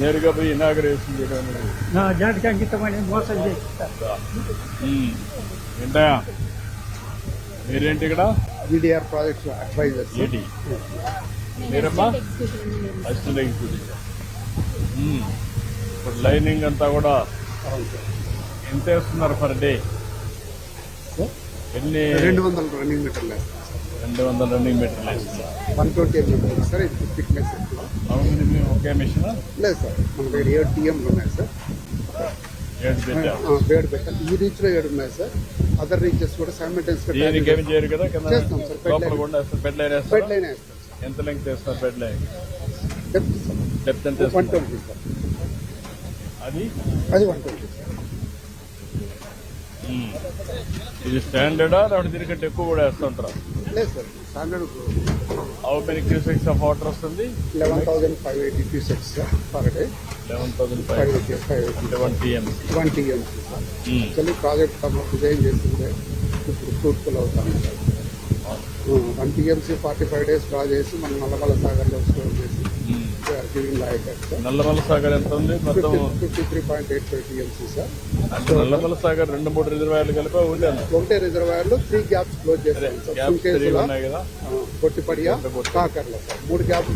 నేరుగా పోయి ఇనాగరేషన్ చేయడం నా జాతికి అంకితమని మోసం చేస్తారు. ఏంటా మీరేంటి ఇక్కడ VDR ప్రాజెక్ట్స్ అడ్వైజర్స్. ఏంటి మీరమ్మా అసిస్టెంట్ ఎగ్జిక్యూటివ్. ఇప్పుడు లైనింగ్ అంతా కూడా ఎంత వేస్తున్నారు పర్ డే? ఎన్ని 200 రన్నింగ్ మీటర్లు వేస్తాం సార్. 200 రన్నింగ్ మీటర్లు వేస్తున్నారు. 120 mm సార్. ఇది థిక్నెస్ అవును. మేము ఒకే మిషన్ లేదు సార్. మన దగ్గర 7 TMలు ఉన్నాయి సార్. 7 పెట్టారు. 7 పెట్టాలి. ఈ రీచ్ లో 7 ఉన్నాయి సార్. అదర్ రీచెస్ కూడా సైమల్టేనియస్ గా దీనికి ఏమి చేయరు కదా కింద చేస్తాం సార్. లోపల కూడా వేస్తారు. బెడ్ లైన్ బెడ్ వేస్తారు. లైన్ వేస్తాం సార్. ఎంత లెంగ్త్ వేస్తారు bed line? Depth sir. Depth ఎంత 120 సార్. అది 120 సార్. ఇది స్టాండర్డా లేకపోతే దీనికంటే ఎక్కువ కూడా వేస్తుంటారా? లేదు sir. Standard how many cusecs of water వస్తుంది? 11,580 క్యూసెక్స్ సార్ పర్ డే. 11,580 అంటే 1 TM. 1 TMC sir. Actually project design చేసిందే ఇప్పుడు ఫ్రూట్ఫుల్ అవుతాను సార్. 1 TMC 45 days డ్రా చేసి మనం నల్లమల సాగర్లో స్టోర్ చేసి giving like sir. Nallamala Sagar ఎంత ఉంది మొత్తం? 53.85 TMC సార్. అంటే నల్లమల సాగర్ 2-3 రిజర్వాయర్లు కలిపి ఉంది అన్న. ఒకటే రిజర్వాయర్లో 3 గ్యాప్స్ క్లోజ్ చేస్తాం సార్. గ్యాప్స్ ఉన్నాయి కదా కొట్టిపడియా కాకర్లో సార్ 3 గ్యాప్స్